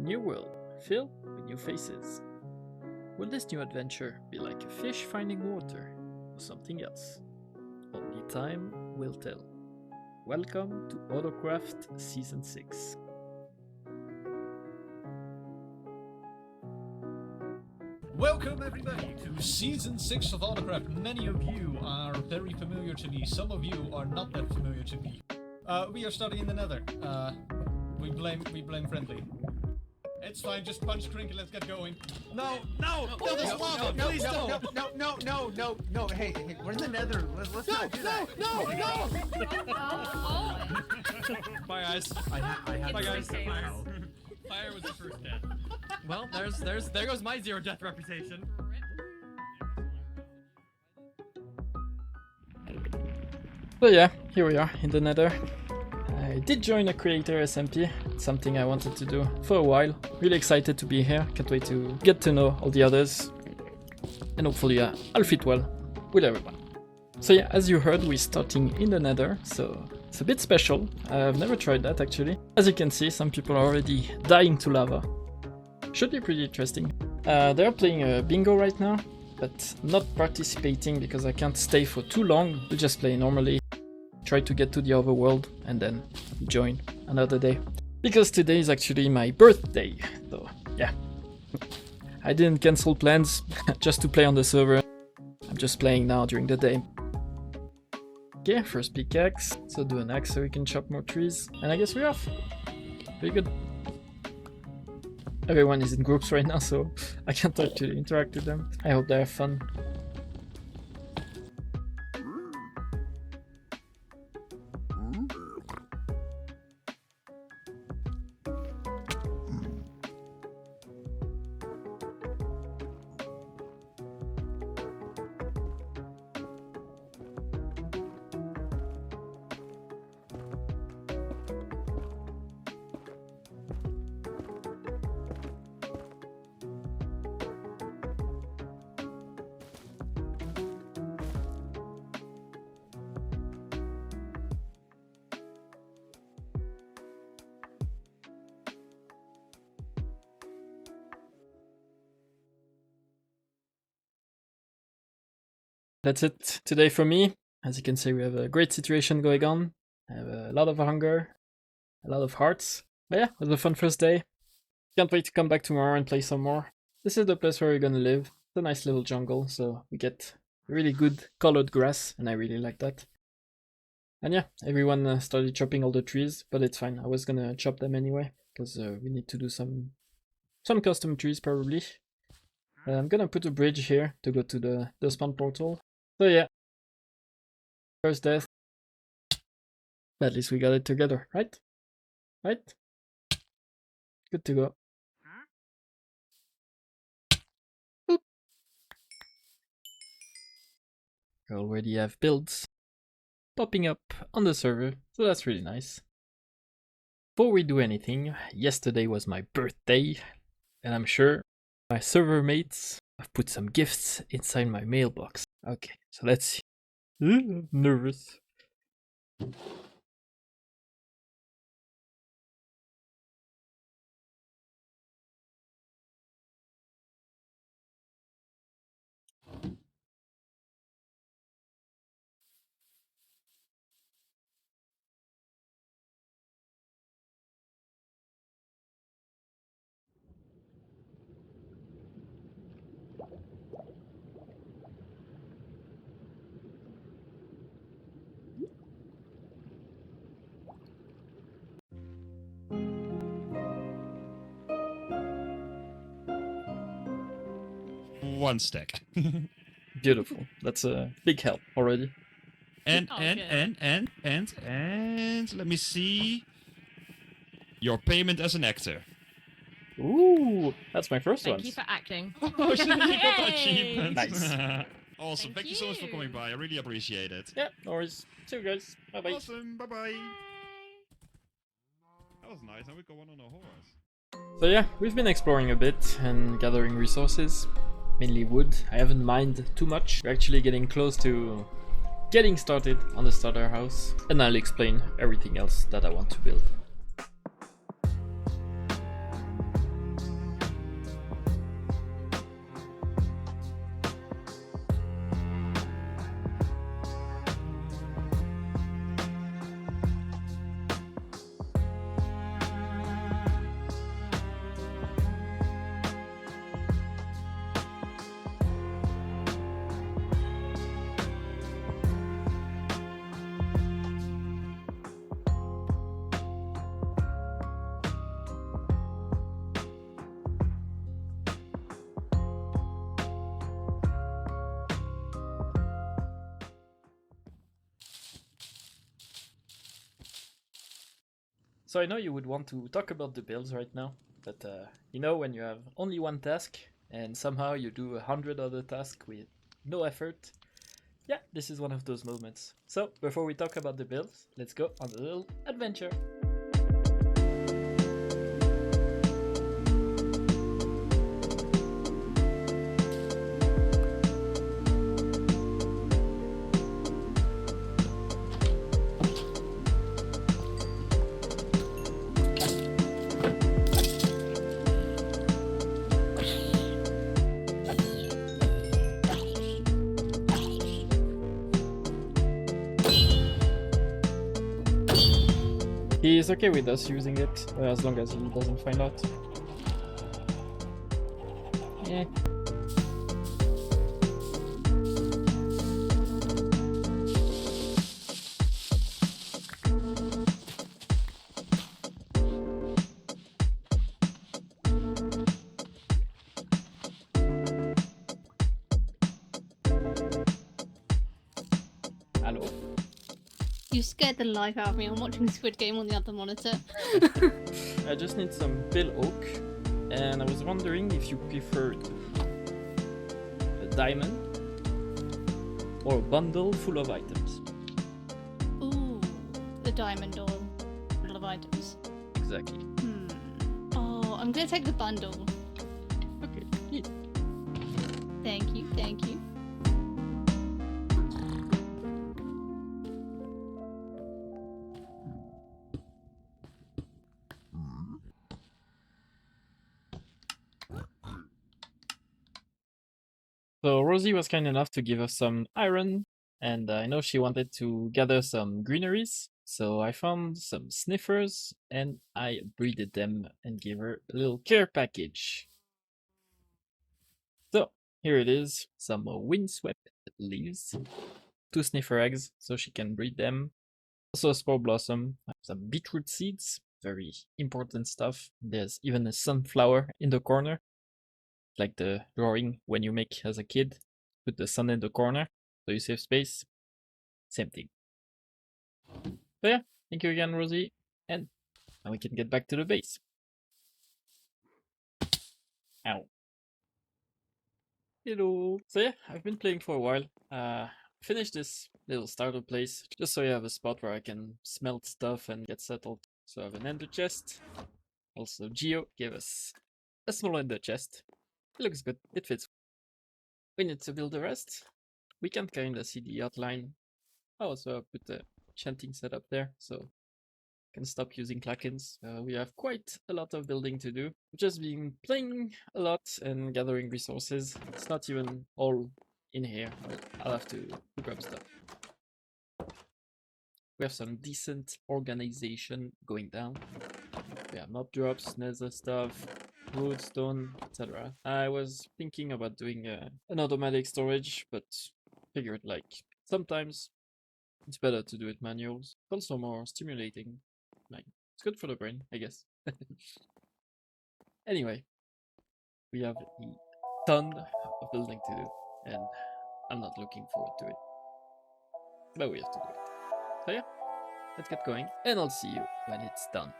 A new world, filled with new faces. Will this new adventure be like a fish finding water, or something else? Only time will tell. Welcome to AutoCraft Season 6. Welcome everybody to Season 6 of AutoCraft. Many of you are very familiar to me, some of you are not that familiar to me. We are starting in the nether. We blame friendly. It's fine, just punch Crinkle, let's get going. No, there's lava, please don't! No, hey, we're in the nether, let's not do that. No! Bye guys. Bye guys. Fire was the first death. Well, there goes my 0 death reputation. So yeah, here we are in the nether. I did join a creator SMP, something I wanted to do for a while. Really excited to be here, can't wait to get to know all the others. And hopefully I'll fit well with everyone. So yeah, as you heard, we're starting in the nether, so it's a bit special. I've never tried that actually. As you can see, some people are already dying to lava. Should be pretty interesting. They're playing a bingo right now, but not participating because I can't stay for too long. We'll just play normally. Try to get to the overworld and then join another day. Because today is actually my birthday, so yeah. I didn't cancel plans just to play on the server. I'm just playing now during the day. Okay, first pickaxe. So do an axe so we can chop more trees. And I guess we're off. Very good. Everyone is in groups right now, so I can't actually interact with them. I hope they have fun. That's it today for me. As you can see, we have a great situation going on. I have a lot of hunger, a lot of hearts. But yeah, it was a fun first day. Can't wait to come back tomorrow and play some more. This is the place where we're gonna live. It's a nice little jungle, so we get really good colored grass, and I really like that. And yeah, everyone started chopping all the trees, but it's fine. I was gonna chop them anyway, because we need to do some custom trees probably. I'm gonna put a bridge here to go to the spawn portal. So yeah, first death. But at least we got it together, right? Right? Good to go. Boop. We already have builds popping up on the server, so that's really nice. Before we do anything, yesterday was my birthday, and I'm sure my server mates have put some gifts inside my mailbox. Okay, so let's see. I'm nervous. One stack. Beautiful. That's a big help already. And let me see. Your payment as an actor. Ooh, that's my first one. Thank you for acting. Oh shit, you got the Yay! achievement. Nice. Awesome. Thank you so much for coming by. I really appreciate it. Yeah, no worries. See you guys. Bye bye. Awesome. Bye bye. That was nice. Now we go on a horse. So yeah, we've been exploring a bit and gathering resources. Mainly wood. I haven't mined too much. We're actually getting close to getting started on the starter house, and I'll explain everything else that I want to build. So I know you would want to talk about the builds right now, but you know when you have only one task and somehow you do 100 other tasks with no effort, yeah, this is one of those moments. So before we talk about the builds, let's go on a little adventure. He is okay with us using it, as long as he doesn't find out. Yeah. Hello. You scared the life out of me. I'm watching Squid Game on the other monitor. I just need some bill oak, and I was wondering if you preferred a diamond or a bundle full of items. Ooh, the diamond or bundle of items. Exactly. Oh, I'm gonna take the bundle. Okay. Neat. Thank you, thank you. So Rosie was kind enough to give us some iron, and I know she wanted to gather some greeneries, so I found some sniffers and I breeded them and gave her a little care package. So here it is, some windswept leaves, 2 sniffer eggs so she can breed them, also a spore blossom, some beetroot seeds, very important stuff. There's even a sunflower in the corner, like the drawing when you make as a kid, put the sun in the corner so you save space. Same thing. So yeah, thank you again, Rosie, and now we can get back to the base. Ow. Hello. So yeah, I've been playing for a while. Finished this little starter place just so you have a spot where I can smelt stuff and get settled. So I have an ender chest. Also, Geo gave us a small ender chest. It looks good. It fits. We need to build the rest. We can kinda see the outline. Oh, so I put the chanting setup there, so I can stop using clackens. We have quite a lot of building to do. We've just been playing a lot and gathering resources. It's not even all in here. I'll have to grab stuff. We have some decent organization going down. We have mob drops, nether stuff, wood, stone, etc. I was thinking about doing an automatic storage, but figured like sometimes it's better to do it manual. It's also more stimulating. Like it's good for the brain, I guess. Anyway, we have a ton of building to do, and I'm not looking forward to it. But we have to do it. So yeah, let's get going, and I'll see you when it's done.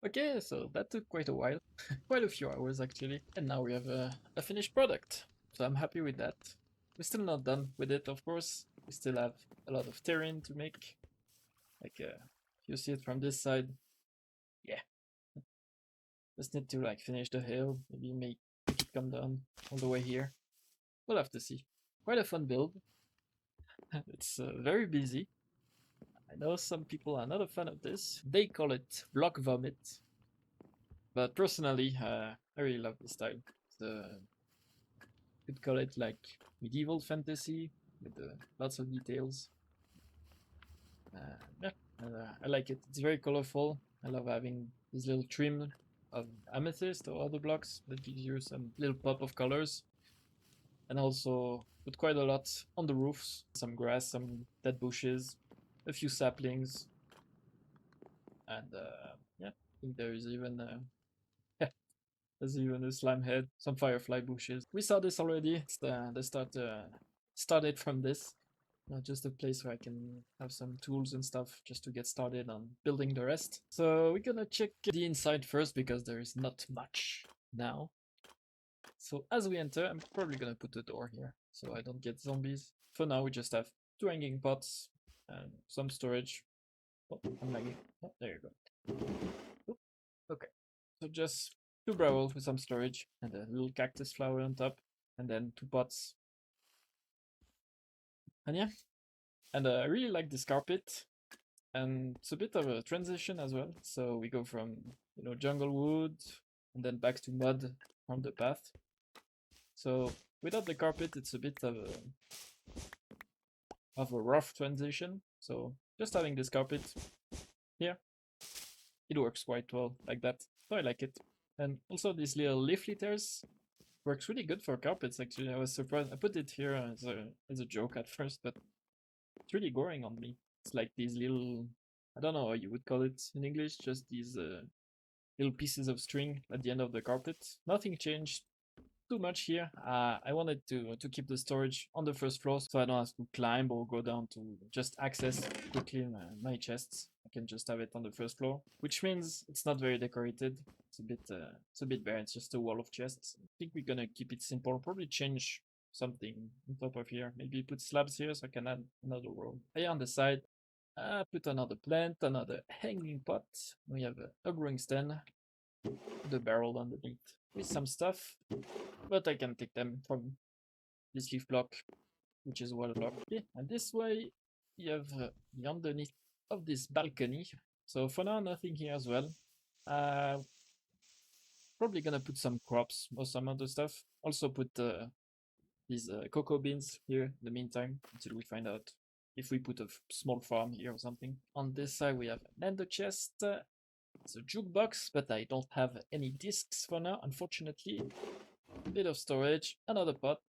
Okay, so that took quite a while, quite a few hours actually, and now we have a finished product. So I'm happy with that. We're still not done with it, of course. We still have a lot of terrain to make. Like, if you see it from this side, yeah. Just need to like finish the hill, maybe make it come down all the way here. We'll have to see. Quite a fun build. It's very busy. I know some people are not a fan of this. They call it block vomit. But personally, I really love this style. Could call it like medieval fantasy with lots of details. Yeah, I like it. It's very colorful. I love having this little trim of amethyst or other blocks that gives you some little pop of colors. And also put quite a lot on the roofs. Some grass, some dead bushes, a few saplings. And yeah, I think there is even there's even a slime head, some firefly bushes. We saw this already. It's the started from this. Not just a place where I can have some tools and stuff just to get started on building the rest. So we're gonna check the inside first because there is not much now. So as we enter, I'm probably gonna put a door here so I don't get zombies. For now, we just have 2 hanging pots and some storage. Oh, I'm lagging. Oh, there you go. Oop. Okay, so just 2 barrels with some storage and a little cactus flower on top, and then 2 pots. And yeah, and I really like this carpet, and it's a bit of a transition as well. So we go from jungle wood and then back to mud from the path. So without the carpet, it's a bit of a rough transition. So just having this carpet here, it works quite well like that. So I like it. And also these little leaf litters works really good for carpets. Actually, I was surprised. I put it here as a joke at first, but it's really growing on me. It's like these little, I don't know how you would call it in English, just these little pieces of string at the end of the carpet. Nothing changed too much here. I wanted to keep the storage on the first floor so I don't have to climb or go down to just access quickly my chests. I can just have it on the first floor, which means it's not very decorated. It's a bit bare. It's just a wall of chests. I think we're gonna keep it simple. Probably change something on top of here. Maybe put slabs here so I can add another row. Here on the side, put another plant, another hanging pot. We have a growing stand, the barrel underneath with some stuff, but I can take them from this leaf block, which is well blocked. Okay, and this way you have the underneath of this balcony. So for now, nothing here as well. Probably gonna put some crops or some other stuff. Also put these cocoa beans here in the meantime until we find out if we put a small farm here or something. On this side we have an ender chest. It's a jukebox, but I don't have any discs for now, unfortunately. A bit of storage, another pot,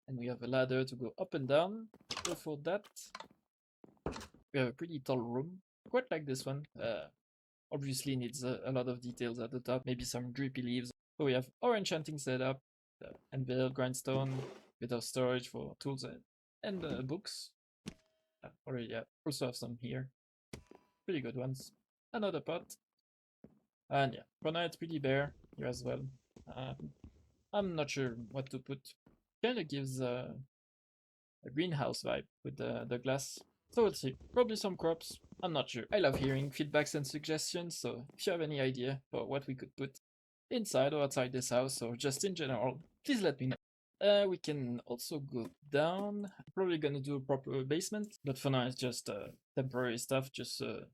and we have a ladder to go up and down. So for that, we have a pretty tall room, quite like this one. Obviously needs a lot of details at the top, maybe some drippy leaves. So we have our enchanting setup, anvil, grindstone, bit of storage for tools and books. Already, yeah, also have some here. Pretty good ones. Another pot. And yeah, for now it's pretty bare here as well. I'm not sure what to put. Kinda gives a greenhouse vibe with the glass. So we'll see. Probably some crops. I'm not sure. I love hearing feedbacks and suggestions, so if you have any idea for what we could put inside or outside this house, or just in general, please let me know. We can also go down. Probably gonna do a proper basement, but for now it's just temporary stuff, just a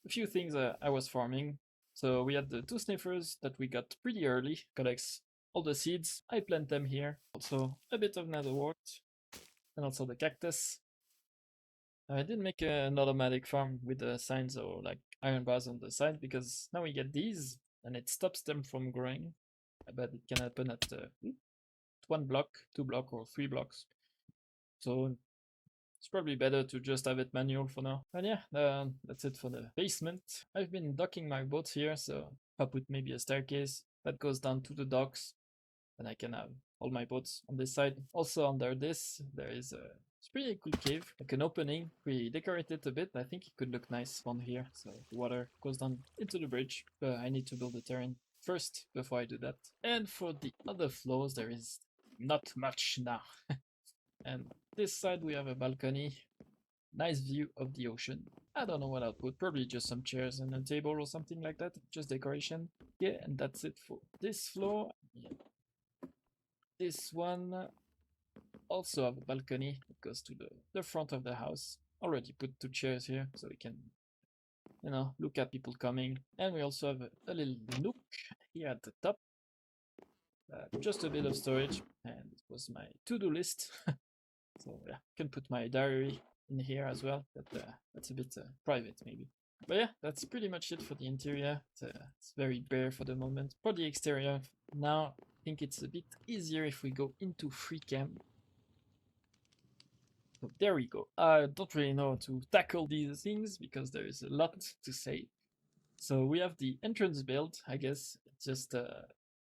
few things I was farming. So we had the 2 sniffers that we got pretty early, collects all the seeds. I plant them here. Also a bit of netherwort, and also the cactus. I didn't make an automatic farm with the signs or like iron bars on the side because now we get these and it stops them from growing. But it can happen at 1 block, 2 block, or 3 blocks. So it's probably better to just have it manual for now. And yeah, that's it for the basement. I've been docking my boats here, so I'll put maybe a staircase that goes down to the docks, and I can have all my boats on this side. Also under this, there is It's pretty cool cave, like an opening. We decorated it a bit. I think it could look nice on here. So the water goes down into the bridge, but I need to build the terrain first before I do that. And for the other floors, there is not much now. And this side we have a balcony. Nice view of the ocean. I don't know what I'll put, probably just some chairs and a table or something like that, just decoration. Yeah, and that's it for this floor. Yeah. This one also have a balcony. It goes to the front of the house. Already put 2 chairs here, so we can, you know, look at people coming. And we also have a little nook here at the top. Just a bit of storage, and it was my to-do list. So yeah, can put my diary in here as well, but that's a bit private maybe. But yeah, that's pretty much it for the interior. It's very bare for the moment. For the exterior, now I think it's a bit easier if we go into free cam. So there we go. I don't really know how to tackle these things because there is a lot to say. So we have the entrance build, I guess. It's just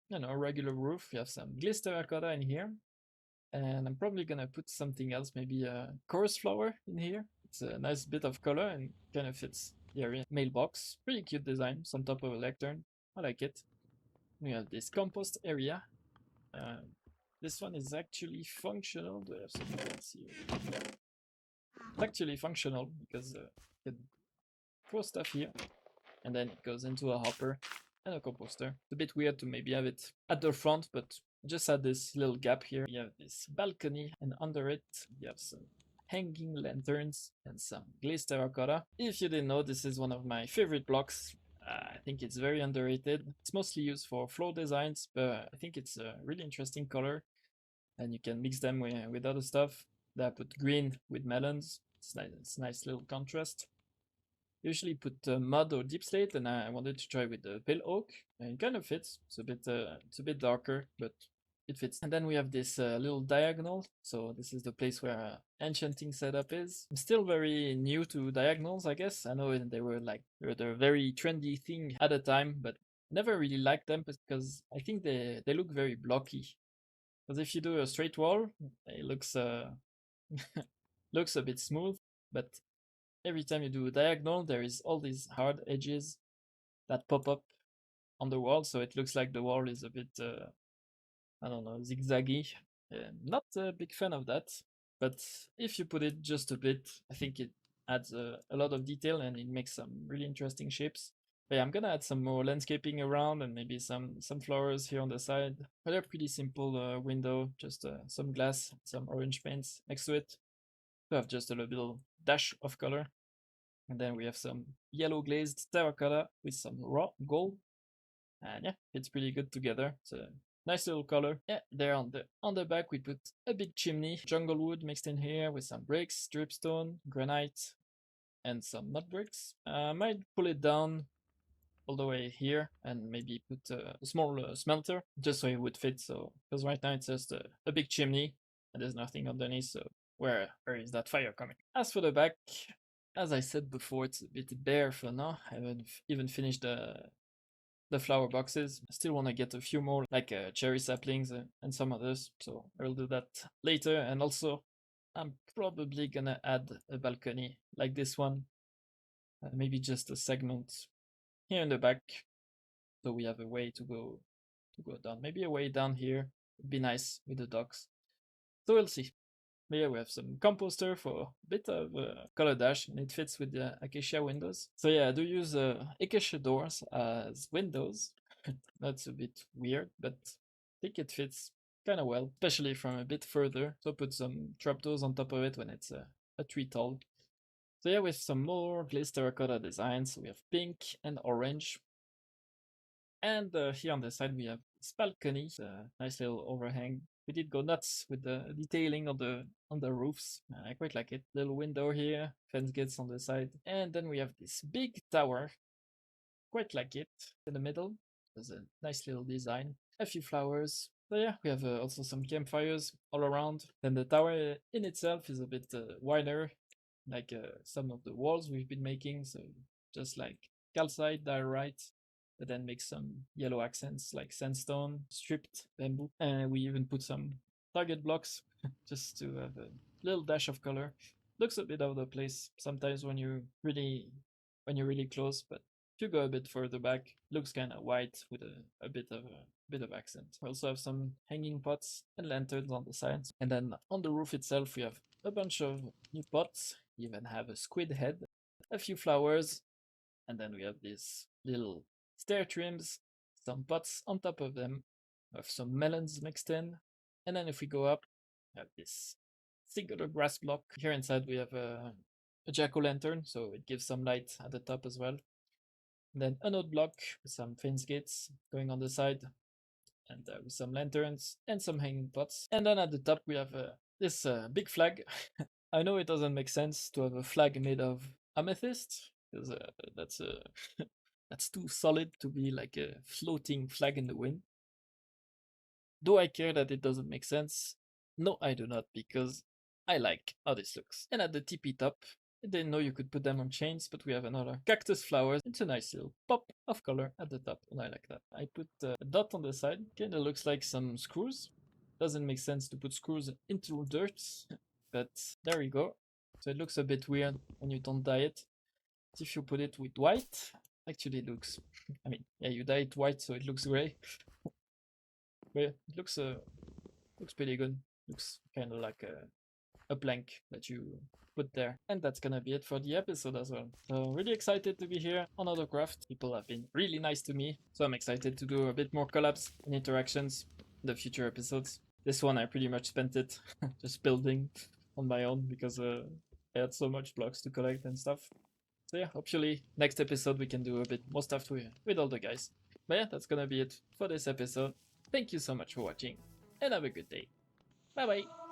you know, a regular roof. We have some glazed terracotta in here. And I'm probably gonna put something else, maybe a chorus flower in here. It's a nice bit of color and kind of fits the area. Mailbox, pretty cute design. It's on top of a lectern. I like it. We have this compost area. This one is actually functional. Do I have something else here? It's actually functional because you can throw stuff here, and then it goes into a hopper and a composter. It's a bit weird to maybe have it at the front, but just add this little gap here. You have this balcony, and under it you have some hanging lanterns and some glazed terracotta. If you didn't know, this is one of my favorite blocks. I think it's very underrated. It's mostly used for floor designs, but I think it's a really interesting color, and you can mix them with other stuff. I put green with melons. It's a nice little contrast. Usually put mud or deep slate, and I wanted to try with the pale oak, and it kind of fits. It's a bit darker, but it fits. And then we have this little diagonal. So this is the place where enchanting setup is. I'm still very new to diagonals, I guess. I know they were the very trendy thing at the time, but never really liked them because I think they look very blocky. Because if you do a straight wall, it looks looks a bit smooth, but every time you do a diagonal, there is all these hard edges that pop up on the wall, so it looks like the wall is a bit, I don't know, zigzaggy. Not a big fan of that, but if you put it just a bit, I think it adds a lot of detail and it makes some really interesting shapes. But yeah, I'm gonna add some more landscaping around and maybe some flowers here on the side. But a pretty simple window, just some glass, some orange paints next to it. To have just a little dash of color. And then we have some yellow glazed terracotta with some raw gold. And yeah, it's pretty good together. It's a nice little color. Yeah, there on the back we put a big chimney, jungle wood mixed in here with some bricks, dripstone, granite, and some mud bricks. I might pull it down all the way here and maybe put a small smelter just so it would fit. So because right now it's just a big chimney and there's nothing underneath. So where is that fire coming? As for the back, as I said before, it's a bit bare for now. I haven't even finished the flower boxes. I still want to get a few more, like cherry saplings and some others. So I will do that later. And also, I'm probably gonna add a balcony like this one. Maybe just a segment here in the back, so we have a way to go down. Maybe a way down here would be nice with the docks. So we'll see. But yeah, we have some composter for a bit of color dash, and it fits with the acacia windows. So yeah, I do use acacia doors as windows. That's a bit weird, but I think it fits kind of well, especially from a bit further. So put some trapdoors on top of it when it's a tree tall. So yeah, with some more glazed terracotta designs, we have pink and orange. And here on the side we have this balcony, a nice little overhang. We did go nuts with the detailing on the roofs. I quite like it. Little window here, fence gates on the side. And then we have this big tower. Quite like it in the middle. There's a nice little design. A few flowers. So yeah, we have also some campfires all around. Then the tower in itself is a bit wider, like some of the walls we've been making. So just like calcite, diorite, but then make some yellow accents like sandstone, stripped bamboo. And we even put some target blocks just to have little dash of color. Looks a bit out of place sometimes when you're really close, but if you go a bit further back, looks kind of white with a bit of accent. We also have some hanging pots and lanterns on the sides, and then on the roof itself we have a bunch of new pots. You even have a squid head, a few flowers, and then we have these little stair trims, some pots on top of them, with some melons mixed in, and then if we go up, we have this singular grass block. Here inside we have a jack-o'-lantern, so it gives some light at the top as well. And then another block with some fence gates going on the side, and with some lanterns and some hanging pots. And then at the top we have this big flag. I know it doesn't make sense to have a flag made of amethyst, because that's too solid to be like a floating flag in the wind. Do I care that it doesn't make sense? No, I do not, because I like how this looks. And at the tippy top, I didn't know you could put them on chains, but we have another cactus flowers. It's a nice little pop of color at the top, and I like that. I put a dot on the side. Kinda looks like some screws. Doesn't make sense to put screws into dirt, but there we go. So it looks a bit weird when you don't dye it. If you put it with white, actually it looks, I mean, yeah, you dye it white so it looks gray. But yeah, it looks pretty good. Looks kind of like a blank that you put there. And that's gonna be it for the episode as well. So really excited to be here on AutoCraft. People have been really nice to me, so I'm excited to do a bit more collabs and interactions in the future episodes. This one I pretty much spent it just building on my own because I had so much blocks to collect and stuff. So yeah, hopefully next episode we can do a bit more stuff with all the guys. But yeah, that's gonna be it for this episode. Thank you so much for watching, and have a good day. Bye bye!